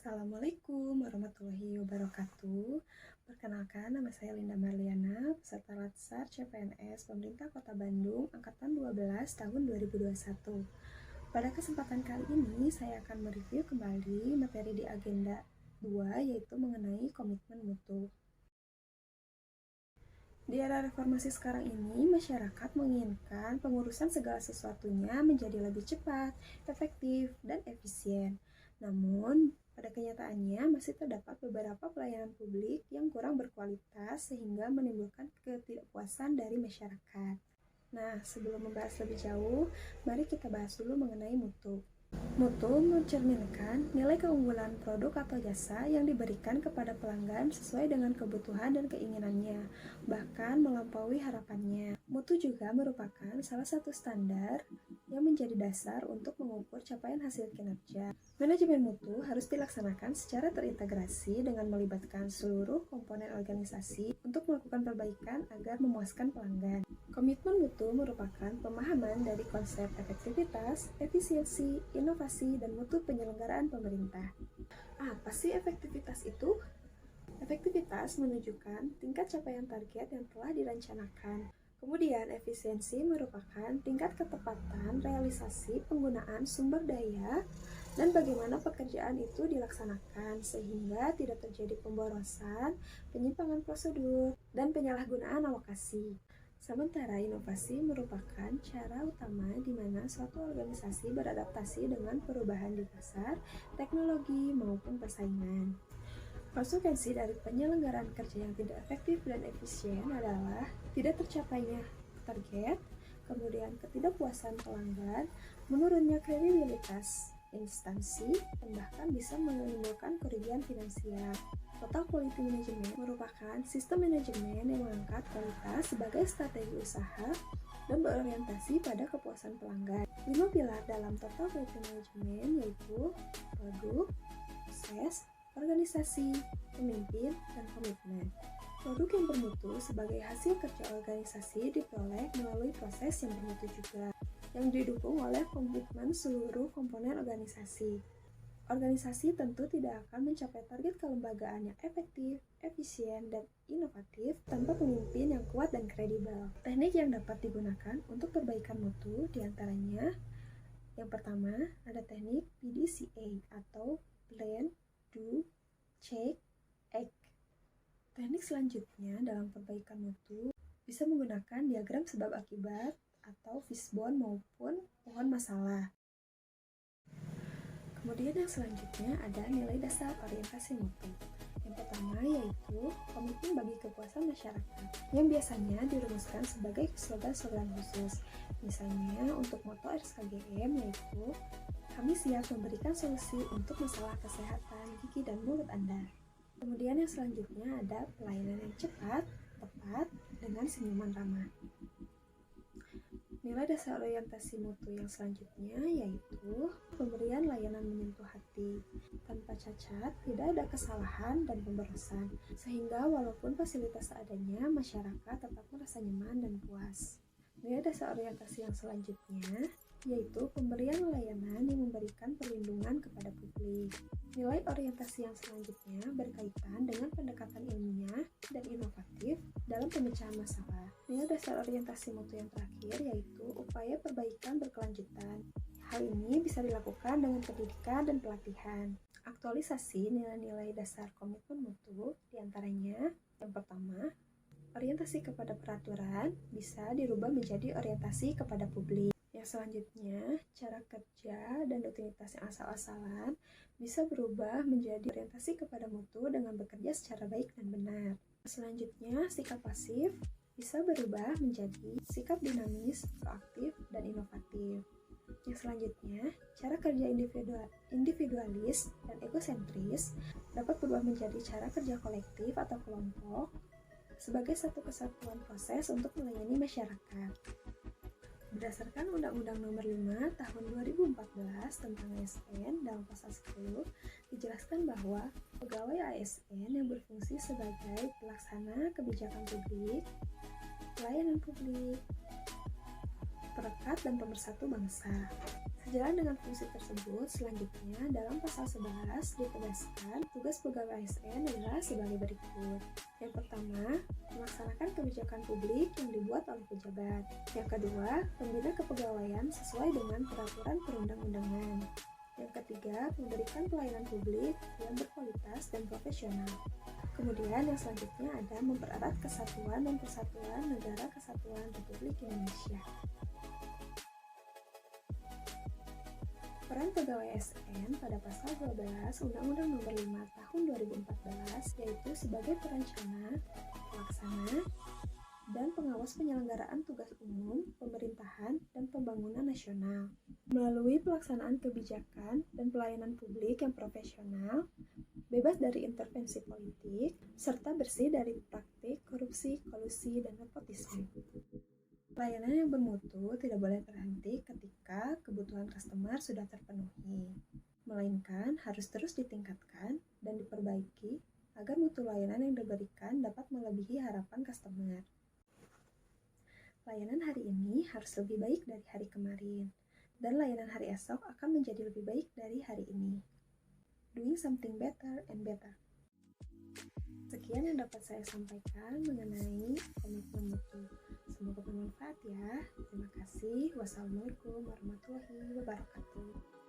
Assalamualaikum warahmatullahi wabarakatuh. Perkenalkan, nama saya Linda Marliana, peserta Latsar CPNS Pemerintah Kota Bandung Angkatan 12 tahun 2021. Pada kesempatan kali ini, saya akan mereview kembali materi di agenda 2, yaitu mengenai komitmen mutu. Di era reformasi sekarang ini, masyarakat menginginkan pengurusan segala sesuatunya menjadi lebih cepat, efektif, dan efisien. Namun, pada kenyataannya masih terdapat beberapa pelayanan publik yang kurang berkualitas sehingga menimbulkan ketidakpuasan dari masyarakat. Nah, sebelum membahas lebih jauh, mari kita bahas dulu mengenai mutu. Mutu mencerminkan nilai keunggulan produk atau jasa yang diberikan kepada pelanggan sesuai dengan kebutuhan dan keinginannya, bahkan melampaui harapannya. Mutu juga merupakan salah satu standar yang menjadi dasar untuk mengukur capaian hasil kinerja. Manajemen mutu harus dilaksanakan secara terintegrasi dengan melibatkan seluruh komponen organisasi untuk melakukan perbaikan agar memuaskan pelanggan. Komitmen mutu merupakan pemahaman dari konsep efektivitas, efisiensi, inovasi, dan mutu penyelenggaraan pemerintah. Apa sih efektivitas itu? Efektivitas menunjukkan tingkat capaian target yang telah dirancanakan. Kemudian, efisiensi merupakan tingkat ketepatan realisasi penggunaan sumber daya dan bagaimana pekerjaan itu dilaksanakan sehingga tidak terjadi pemborosan, penyimpangan prosedur, dan penyalahgunaan alokasi. Sementara inovasi merupakan cara utama di mana suatu organisasi beradaptasi dengan perubahan di pasar, teknologi, maupun persaingan. Konsekuensi dari penyelenggaraan kerja yang tidak efektif dan efisien adalah tidak tercapainya target, kemudian ketidakpuasan pelanggan, menurunnya kredibilitas instansi, dan bahkan bisa menimbulkan kerugian finansial. Total Quality Management merupakan sistem manajemen yang mengangkat kualitas sebagai strategi usaha dan berorientasi pada kepuasan pelanggan. 5 pilar dalam Total Quality Management yaitu produk, proses, organisasi, pemimpin, dan komitmen. Produk yang bermutu sebagai hasil kerja organisasi diperoleh melalui proses yang bermutu juga, yang didukung oleh komitmen seluruh komponen organisasi. Organisasi tentu tidak akan mencapai target kelembagaan yang efektif, efisien, dan inovatif tanpa pemimpin yang kuat dan kredibel. Teknik yang dapat digunakan untuk perbaikan mutu diantaranya yang pertama ada teknik PDCA atau Plan, Do, Check, Act. Teknik selanjutnya dalam perbaikan mutu bisa menggunakan diagram sebab akibat atau fishbone maupun pohon masalah. Kemudian yang selanjutnya ada nilai dasar orientasi mutu. Yang pertama yaitu komitmen bagi kepuasan masyarakat, yang biasanya dirumuskan sebagai slogan-slogan khusus. Misalnya untuk moto RSKGM yaitu kami siap memberikan solusi untuk masalah kesehatan gigi dan mulut Anda. Kemudian yang selanjutnya ada pelayanan yang cepat, tepat, dengan senyuman ramah. Nilai dasar orientasi mutu yang selanjutnya yaitu pemberian layanan menyentuh hati. Tanpa cacat, tidak ada kesalahan dan pemborosan, sehingga walaupun fasilitas seadanya, masyarakat tetap merasa nyaman dan puas. Nilai dasar orientasi yang selanjutnya yaitu pemberian layanan yang memberikan perlindungan kepada publik. Nilai orientasi yang selanjutnya berkaitan dengan pendekatan ilmiah dan inovatif dalam pemecahan masalah. Nilai dasar orientasi mutu yang terakhir yaitu upaya perbaikan berkelanjutan. Hal ini bisa dilakukan dengan pendidikan dan pelatihan. Aktualisasi nilai-nilai dasar komitmen mutu diantaranya yang pertama, orientasi kepada peraturan bisa dirubah menjadi orientasi kepada publik. Yang selanjutnya, cara kerja dan rutinitas yang asal-asalan bisa berubah menjadi orientasi kepada mutu dengan bekerja secara baik dan benar. Selanjutnya, sikap pasif bisa berubah menjadi sikap dinamis, proaktif, dan inovatif. Yang selanjutnya, cara kerja individualis dan egosentris dapat berubah menjadi cara kerja kolektif atau kelompok sebagai satu kesatuan proses untuk melayani masyarakat. Berdasarkan Undang-Undang Nomor 5 Tahun 2014 tentang ASN dalam pasal 10 dijelaskan bahwa pegawai ASN yang berfungsi sebagai pelaksana kebijakan publik, pelayanan publik, perekat dan pemersatu bangsa. Sejalan dengan fungsi tersebut, selanjutnya dalam pasal 11 ditegaskan tugas pegawai ASN adalah sebagai berikut. Yang pertama, melaksanakan kebijakan publik yang dibuat oleh pejabat. Yang kedua, membina kepegawaian sesuai dengan peraturan perundang-undangan. Yang ketiga, memberikan pelayanan publik yang berkualitas dan profesional. Kemudian yang selanjutnya ada mempererat kesatuan dan persatuan Negara Kesatuan Republik Indonesia. Peran pegawai ASN pada pasal 12 Undang-Undang Nomor 5 Tahun 2014 yaitu sebagai perencana, pelaksana, dan pengawas penyelenggaraan tugas umum, pemerintahan, dan pembangunan nasional. Melalui pelaksanaan kebijakan dan pelayanan publik yang profesional, bebas dari intervensi politik, serta bersih dari praktik korupsi, kolusi, dan nepotisme. Pelayanan yang bermutu tidak boleh berhenti ketika kebutuhan customer sudah terpenuhi, melainkan harus terus ditingkatkan dan diperbaiki agar mutu layanan yang diberikan dapat melebihi harapan customer. Layanan hari ini harus lebih baik dari hari kemarin, dan layanan hari esok akan menjadi lebih baik dari hari ini. Doing something better and better. Sekian yang dapat saya sampaikan mengenai komitmen mutu. Semoga bermanfaat ya. Terima kasih. Wassalamualaikum warahmatullahi wabarakatuh.